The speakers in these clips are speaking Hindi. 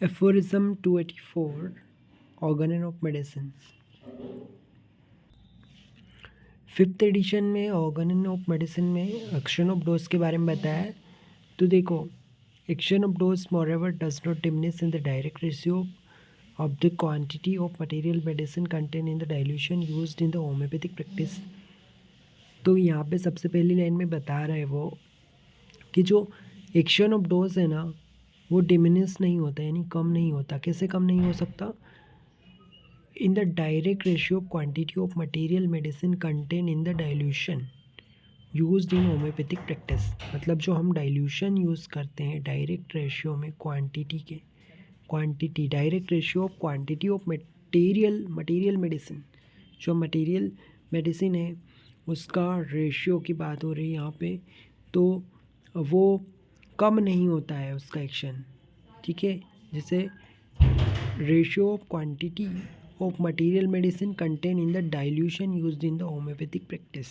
Aphorism 284 organon of medicine. Fifth edition में ऑर्गेन ऑफ मेडिसिन में एक्शन ऑफ डोज के बारे में बताया है। तो देखो, action of dose moreover does not diminish in the direct ratio of the quantity of material medicine contained in the dilution used in the homeopathic practice। तो यहाँ पे सबसे पहली लाइन में बता रहा है वो कि जो एक्शन ऑफ डोज है ना वो डिमिनिश नहीं होता, यानी कम नहीं होता। कैसे कम नहीं हो सकता? इन the direct ratio of quantity of material medicine contain in the dilution used in homoeopathic practice. मतलब जो हम डाइल्यूशन यूज़ करते हैं डायरेक्ट रेशियो में quantity direct ratio of quantity of material medicine, जो मटेरियल मेडिसिन है उसका रेशियो की बात हो रही है यहाँ पे, तो वो कम नहीं होता है उसका एक्शन। ठीक है, जैसे ratio of quantity of material medicine contain in the dilution used in the homeopathic practice.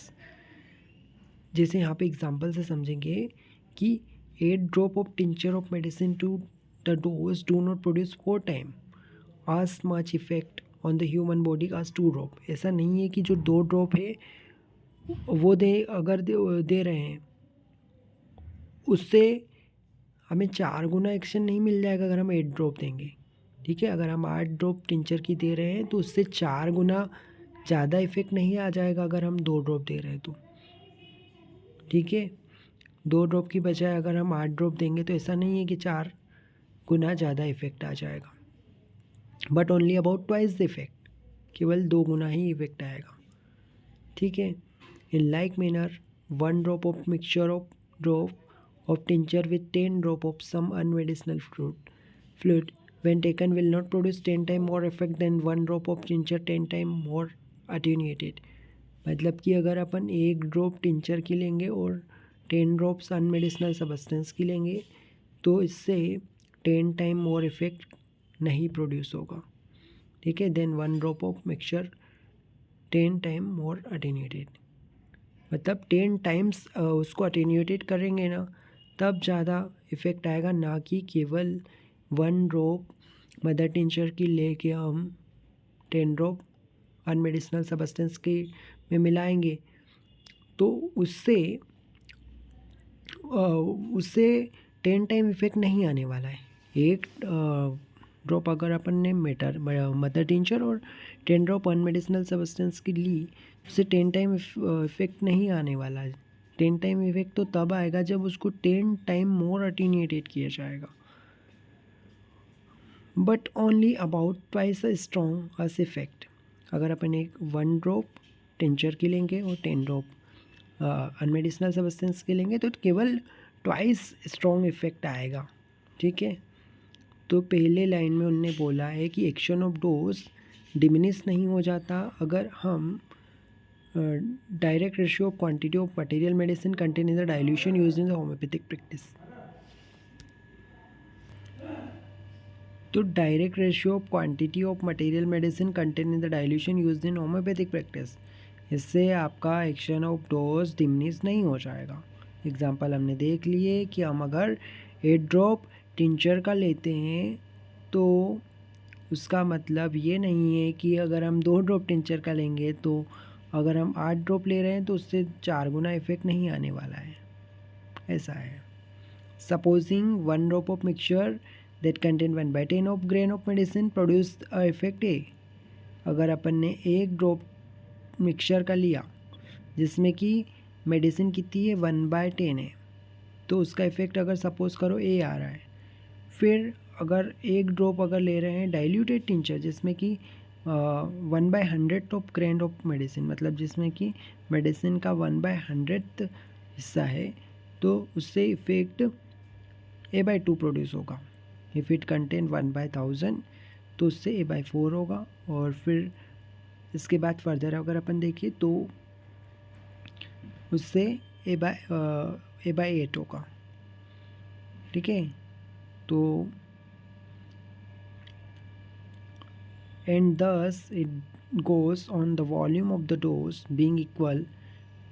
जैसे यहाँ पे एग्जांपल से समझेंगे कि 8 drop of tincture of medicine to the dose do not produce 4 time as much effect on the human body as 2 drop. ऐसा नहीं है कि जो 2 ड्रॉप है वो दे रहे हैं उससे हमें 4 गुना एक्शन नहीं मिल जाएगा अगर हम 8 ड्रॉप देंगे। ठीक है, अगर हम 8 ड्रॉप टिंचर की दे रहे हैं तो उससे 4 गुना ज़्यादा इफेक्ट नहीं आ जाएगा अगर हम 2 ड्रॉप दे रहे हैं तो। ठीक है, 2 ड्रॉप की बजाय अगर हम 8 ड्रॉप देंगे तो ऐसा नहीं है कि 4 गुना ज़्यादा इफेक्ट आ जाएगा, but only about twice the effect, केवल 2 गुना ही इफेक्ट आएगा। ठीक है, in like manner 1 drop of mixture of tincture with 10 drop of some unmedicinal fluid when taken will not produce 10 times more effect than 1 drop of tincture 10 times more attenuated। मतलब कि अगर अपन 1 ड्रॉप टिंचर की लेंगे और 10 ड्रॉप्स अनमेडिसिनल सब्सटेंस की लेंगे तो इससे 10 टाइम मोर इफेक्ट नहीं प्रोड्यूस होगा। ठीक है, then 1 drop of mixture 10 time more attenuated, मतलब 10 टाइम्स उसको अटेन्यूटेड करेंगे ना तब ज़्यादा इफ़ेक्ट आएगा, ना कि केवल 1 ड्रॉप मदर टिंचर की लेके हम 10 ड्रॉप अनमेडिसिनल सब्सटेंस की में मिलाएंगे तो उससे 10 टाइम इफ़ेक्ट नहीं आने वाला है। एक ड्रॉप अगर अपन ने मदर टिंचर और 10 ड्रॉप अनमेडिसिनल सब्सटेंस की ली उससे 10 टाइम इफेक्ट नहीं आने वाला है। 10 टाइम इफेक्ट तो तब आएगा जब उसको 10 टाइम मोर अटेन्यूएटेड किया जाएगा, but only about twice a strong us effect. अगर अपन एक 1 ड्रॉप टिंचर की लेंगे और 10 ड्रॉप अनमेडिसिनल सब्सटेंस के लेंगे तो केवल ट्वाइस स्ट्रॉन्ग इफेक्ट आएगा। ठीक है, तो पहले लाइन में उनने बोला है कि एक्शन ऑफ डोज डिमिनिश नहीं हो जाता अगर हम direct ratio of quantity of material medicine contain in the dilution used in the homeopathic practice. तो direct ratio of quantity of material medicine contain in the dilution used in homoeopathic practice, इससे आपका एक्शन ऑफ डोज डिमिनिश नहीं हो जाएगा। एग्जाम्पल हमने देख लिए कि हम अगर 8 ड्रॉप टिंचर का लेते हैं तो उसका मतलब ये नहीं है कि अगर हम 2 ड्रॉप टिंचर का लेंगे तो अगर हम 8 ड्रॉप ले रहे हैं तो उससे 4 गुना इफेक्ट नहीं आने वाला है। ऐसा है। Supposing 1 drop of mixture that contain 1/10 of grain of medicine produce a effect A. अगर अपन ने 1 ड्रॉप मिक्सचर का लिया जिसमें कि मेडिसिन कितनी है 1/10 है, तो उसका इफेक्ट अगर सपोज करो ए आ रहा है। फिर अगर 1 ड्रॉप अगर ले रहे हैं डाइल्यूटेड टिंचर जिसमें कि 1/100 ऑफ ग्रेन ऑफ मेडिसिन, मतलब जिसमें कि मेडिसिन का 1/100 हिस्सा है, तो उससे इफेक्ट A/2 प्रोड्यूस होगा। इफ़ इट कंटेन 1/1000 तो उससे A/4 होगा। और फिर इसके बाद फर्दर अगर अपन देखिए तो उससे A/8 होगा। ठीक है, तो and thus it goes on the volume of the dose being equal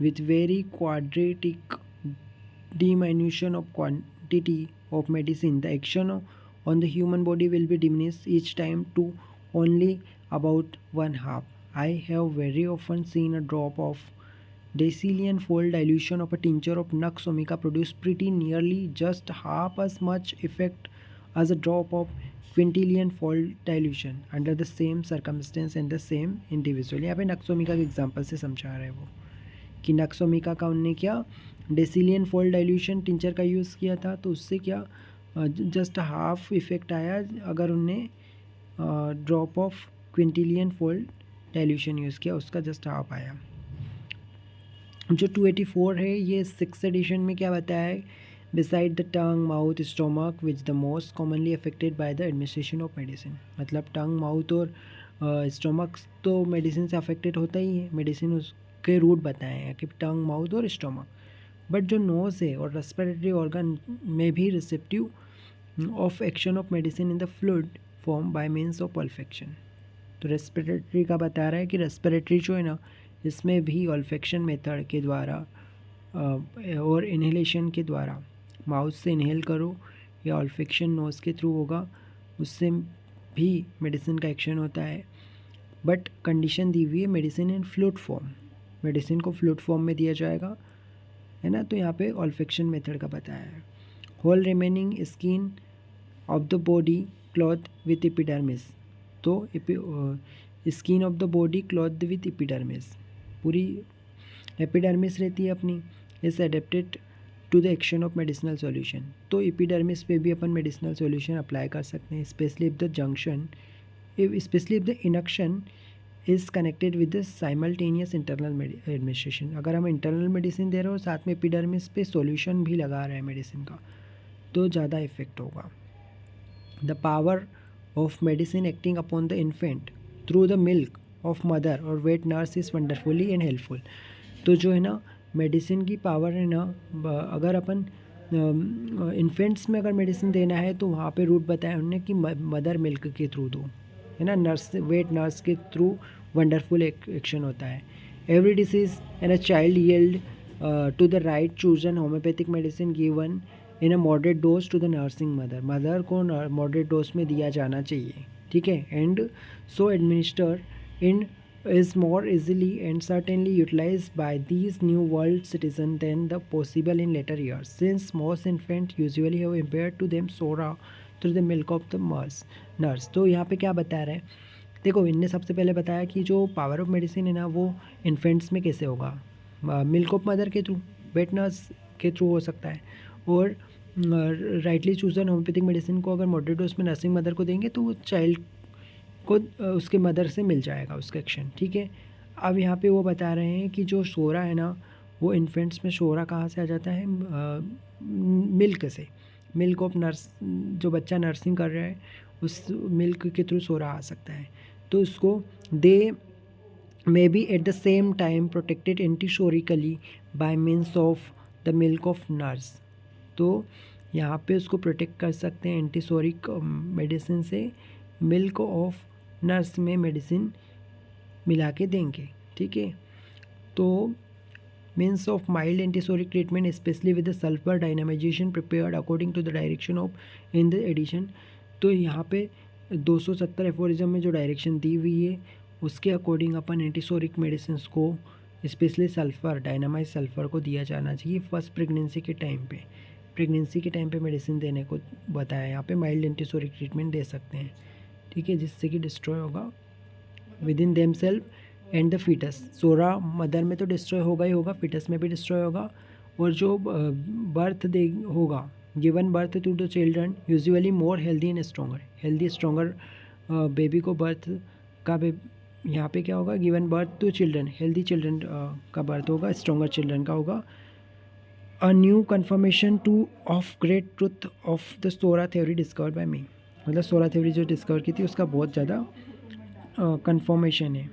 with very quadratic diminution of quantity of medicine, the action on the human body will be diminished each time to only about 1/2. I have very often seen a drop of decillion fold dilution of a tincture of Nux vomica produce pretty nearly just half as much effect as a drop of quintillion fold dilution under the same circumstance and the same individual. यहाँ पे नक्स वोमिका के एग्जाम्पल से समझा रहे हैं वो कि नक्स वोमिका का उनने क्या डेसिलियन फोल्ड डाइल्यूशन टिंचर का यूज़ किया था, तो उससे क्या जस्ट हाफ इफ़ेक्ट आया अगर उनने drop of Quintillion fold dilution use किया, उसका जस्ट हाफ आया। जो 284 है ये 6th एडिशन में क्या बताया है, beside the tongue mouth stomach which the most commonly affected by the administration of medicine. मतलब टंग माउथ और स्टोमक तो मेडिसिन से अफेक्टेड होता ही है, मेडिसिन उसके रूट बताए हैं कि टंग माउथ और स्टोमक, बट जो नोज है और रेस्पिरेटरी ऑर्गन में भी receptive of action of medicine in the fluid form by means of olfaction. तो रेस्पिरेटरी का बता रहा है कि रेस्पिरेटरी जो है ना इसमें भी ऑल्फेक्शन मेथड के द्वारा और इन्हेलेशन के द्वारा, माउथ से इन्हेल करो या ऑल्फेक्शन नोज़ के थ्रू होगा, उससे भी मेडिसिन का एक्शन होता है। बट कंडीशन दी हुई है medicine in fluid form, medicine को फ्लूइड फॉर्म में दिया जाएगा, है ना। तो यहाँ पे ऑल्फेक्शन मेथड का बताया है। Whole remaining skin of the body cloth with epidermis, तो skin of the body cloth with epidermis, पूरी एपिडर्मिस रहती है अपनी, is adapted to the action of medicinal solution. तो एपिडर्मिस पे भी अपन मेडिसिनल सॉल्यूशन अप्लाई कर सकते हैं, specially if the junction specially if the inunction is connected with the simultaneous internal administration. अगर हम इंटरनल मेडिसिन दे रहे हो साथ में एपिडर्मिस पे सॉल्यूशन भी लगा रहे हैं मेडिसिन का, तो ज़्यादा इफेक्ट होगा। The power of medicine acting upon the infant through the milk of mother और wet nurse is wonderfully and helpful. तो जो है ना मेडिसिन की पावर है ना, अगर अपन इन्फेंट्स में अगर मेडिसिन देना है तो वहाँ पे रूट बताया उन्होंने कि मदर मिल्क के थ्रू दो, है ना, नर्स वेट नर्स के थ्रू वंडरफुल एक्शन होता है। Every disease and a child yield to the right chosen homeopathic medicine given in a moderate dose to the nursing mother, mother को मॉडरेट डोज में दिया जाना चाहिए, ठीक है। And so administer in is more easily and certainly utilized by these new world citizens than the possible in later years, since most infants usually have impaired to them sora through the milk of the nurse। तो यहाँ पे क्या बता रहे हैं, देखो इनने सबसे पहले बताया कि जो पावर ऑफ मेडिसिन है ना वो इन्फेंट्स में कैसे होगा, मिल्क ऑफ मदर के थ्रू, वेट नर्स के थ्रू हो सकता है, और राइटली चूजन होम्योपैथिक मेडिसिन को अगर मॉडरेट डोज में नर्सिंग मदर को देंगे तो वो चाइल्ड को उसके मदर से मिल जाएगा उसका एक्शन, ठीक है। अब यहाँ पे वो बता रहे हैं कि जो शोरा है ना वो इन्फेंट्स में शोरा कहाँ से आ जाता है, मिल्क से, मिल्क ऑफ नर्स, जो बच्चा नर्सिंग कर रहा है उस मिल्क के थ्रू शोरा आ सकता है। तो उसको they may be at the same time protected antipsorically by means of the milk of nurse. तो यहाँ पे उसको प्रोटेक्ट कर सकते हैं एंटीशोरिक मेडिसिन से, मिल्क ऑफ नर्स में मेडिसिन मिला के देंगे, ठीक है। तो means of mild antipsoric treatment specially with the sulphur dynamisation prepared according to the direction of in the edition. तो यहाँ पे 270 एफोरिज्म में जो डायरेक्शन दी हुई है उसके अकॉर्डिंग अपन एंटीसोरिक मेडिसिन को स्पेशली सल्फ़र, डायनामाइज सल्फ़र को दिया जाना चाहिए फर्स्ट प्रेगनेंसी के टाइम पे। प्रेगनेंसी के टाइम पे मेडिसिन देने को बताया, यहाँ पे माइल्ड एंटीसोरिक ट्रीटमेंट दे सकते हैं, ठीक है, जिससे कि डिस्ट्रॉय होगा within them self and the foetus. Psora mother में तो डिस्ट्रॉय होगा ही होगा, फीटस में भी डिस्ट्रॉय होगा, और जो बर्थ दे होगा, given birth to the children usually more healthy and stronger, healthy stronger baby को बर्थ का यहाँ पे क्या होगा, given birth to children, healthy children का बर्थ होगा, स्ट्रॉन्गर चिल्ड्रन का होगा। A new confirmation to of great truth of the psora theory discovered by me, मतलब सोरा थ्योरी जो डिस्कवर की थी उसका बहुत ज़्यादा कन्फर्मेशन है।